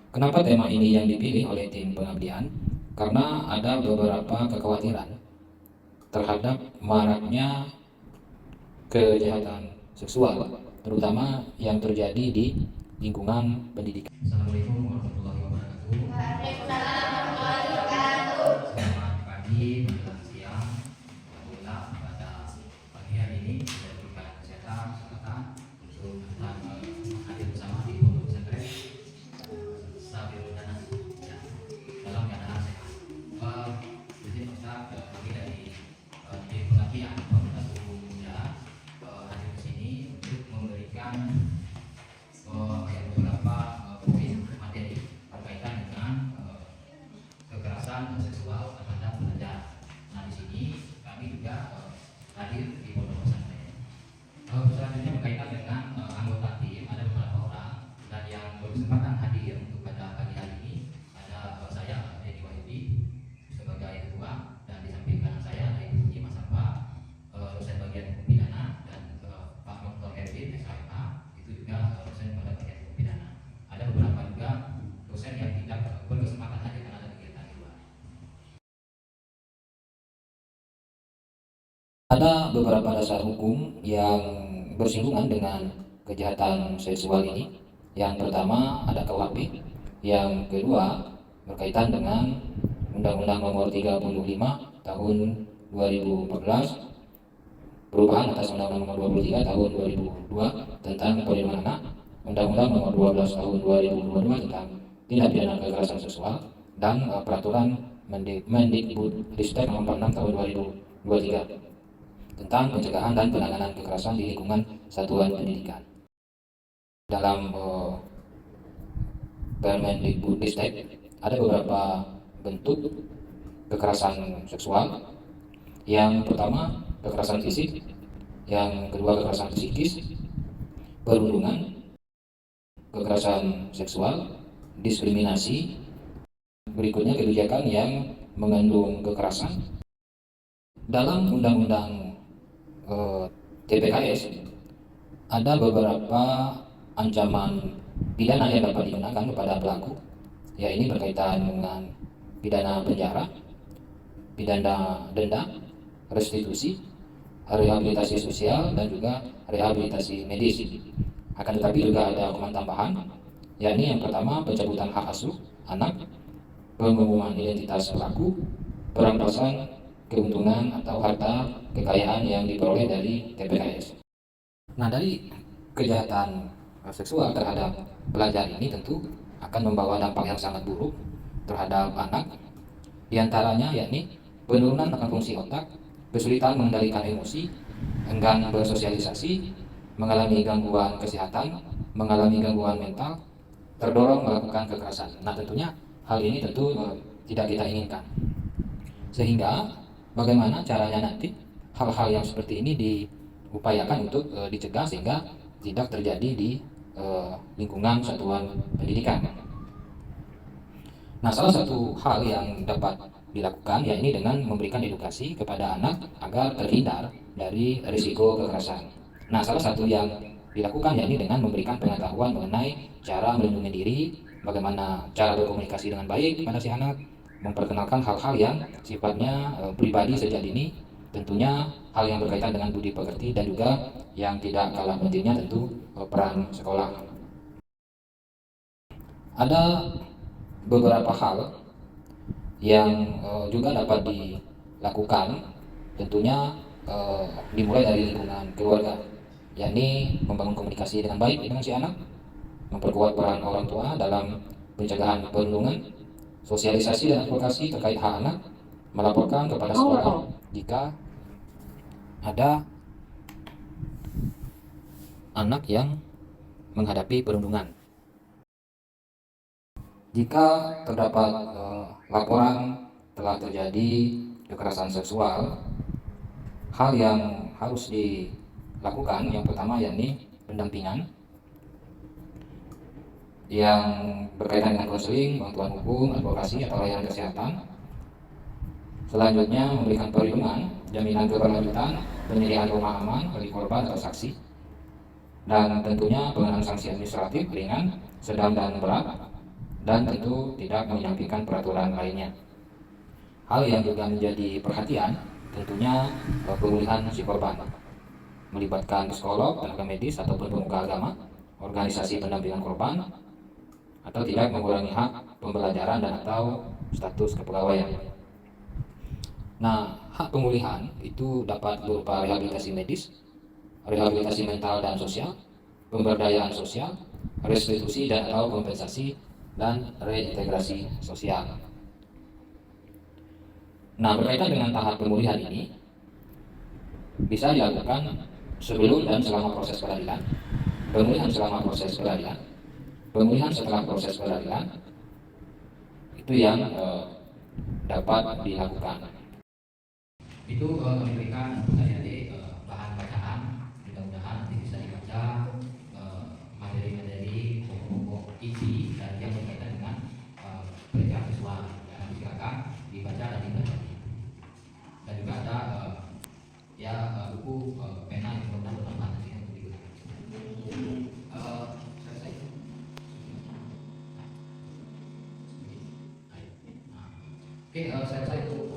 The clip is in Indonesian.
Kenapa tema ini yang dipilih oleh tim pengabdian? Karena ada beberapa kekhawatiran terhadap maraknya kejahatan seksual, terutama yang terjadi di lingkungan pendidikan. Assalamualaikum warahmatullahi wabarakatuh. Waalaikumsalam warahmatullahi wabarakatuh. Selamat pagi, menjelang siang. Alhamdulillah pada pagi hari ini kita diberikan kesempatan untuk kita hadir bersama di pondok pesantren Sabirul Dana ya, dalam keadaan sehat. Di sini Ustaz kami dari tim pengabdian Fakultas Hukum Muda hadir ke sini untuk memberikan beberapa poin materi berkaitan dengan kekerasan seksual terhadap pelajar. Nah, di sini kami juga hadir di pondok pesantren. Selanjutnya berkaitan dengan anggota tim, ada beberapa orang dan yang berkesempatan hadir untuk pada pagi hari ini ada saya Edi Wahyudi sebagai ketua, dan di samping kanan saya ada Ibu Mas Arfa, dosen bagian hukum pidana, dan Pak Dr. Erwin SHMH itu juga dosen pada bagian hukum pidana. Ada beberapa juga dosen yang tidak berkesempatan hadir karena ada kegiatan di luar. Ada beberapa dasar hukum yang bersinggungan dengan kejahatan seksual ini. Yang pertama ada KUHP, yang kedua berkaitan dengan Undang-Undang Nomor 35 Tahun 2014, perubahan atas Undang-Undang Nomor 23 Tahun 2002 tentang perlindungan anak, Undang-Undang Nomor 12 Tahun 2022 tentang tindak pidana kekerasan seksual, dan peraturan Mendikbudristek Nomor 46 Tahun 2023 tentang pencegahan dan penanganan kekerasan di lingkungan satuan pendidikan. Dalam Permendikbudristek ada beberapa bentuk kekerasan seksual. Yang pertama kekerasan fisik, yang kedua kekerasan psikis, perundungan, kekerasan seksual, diskriminasi. Berikutnya kebijakan yang mengandung kekerasan. Dalam Undang-Undang TPKS ada beberapa ancaman pidana yang dapat dikenakan kepada pelaku, ya ini berkaitan dengan pidana penjara, pidana denda, restitusi, rehabilitasi sosial, dan juga rehabilitasi medis. Akan tetapi juga ada hukuman tambahan, yakni yang pertama pencabutan hak asuh anak, pengumuman identitas pelaku, perampasan keuntungan atau harta kekayaan yang diperoleh dari TPKS. Nah, dari kejahatan seksual terhadap pelajar ini tentu akan membawa dampak yang sangat buruk terhadap anak, diantaranya yakni penurunan akan fungsi otak, kesulitan mengendalikan emosi, enggan bersosialisasi, mengalami gangguan kesehatan, mengalami gangguan mental, terdorong melakukan kekerasan. Nah, tentunya hal ini tentu tidak kita inginkan. Sehingga bagaimana caranya nanti hal-hal yang seperti ini diupayakan untuk dicegah sehingga tidak terjadi di lingkungan satuan pendidikan. Nah, salah satu hal yang dapat dilakukan yakni dengan memberikan edukasi kepada anak agar terhindar dari risiko kekerasan. Nah, salah satu yang dilakukan yakni dengan memberikan pengetahuan mengenai cara melindungi diri, bagaimana cara berkomunikasi dengan baik kepada si anak, memperkenalkan hal-hal yang sifatnya pribadi sejak dini, tentunya hal yang berkaitan dengan budi pekerti, dan juga yang tidak kalah pentingnya tentu peran sekolah. Ada beberapa hal yang juga dapat dilakukan, tentunya dimulai dari lingkungan keluarga, yakni membangun komunikasi dengan baik dengan si anak, memperkuat peran orang tua dalam pencegahan perundungan, sosialisasi dan advokasi terkait hak anak, melaporkan kepada sekolah jika ada anak yang menghadapi perundungan. Jika terdapat laporan telah terjadi kekerasan seksual, hal yang harus dilakukan yang pertama yakni pendampingan yang berkaitan dengan konseling, bantuan hukum, advokasi atau layanan kesehatan. Selanjutnya memberikan perlindungan, jaminan keberlanjutan, penyediaan rumah aman bagi korban atau saksi, dan tentunya pengenaan sanksi administratif ringan, sedang, dan berat. dan tentu tidak menyampaikan peraturan lainnya. Hal yang juga menjadi perhatian tentunya pemulihan si korban, melibatkan psikolog, tenaga medis ataupun pemuka agama, organisasi pendampingan korban, atau tidak mengurangi hak pembelajaran dan atau status kepegawaian. Nah, hak pemulihan itu dapat berupa rehabilitasi medis, rehabilitasi mental dan sosial, pemberdayaan sosial, restitusi dan atau kompensasi, dan reintegrasi sosial. Nah, berkaitan dengan tahap pemulihan ini bisa dilakukan sebelum dan selama proses peradilan, pemulihan selama proses peradilan, pemulihan setelah proses peradilan, itu yang dapat dilakukan. Itu memberikan adik-adik bahan bacaan, mudah-mudahan nanti bisa dibaca materi-materi pokok isi dan yang berkaitan dengan pelecehan seksual. Nanti silakan dibaca dan dipelajari. Dan juga ada buku pena yang mudah-mudahan bermanfaat nanti untuk digunakan. Selesai. Oke, saya itu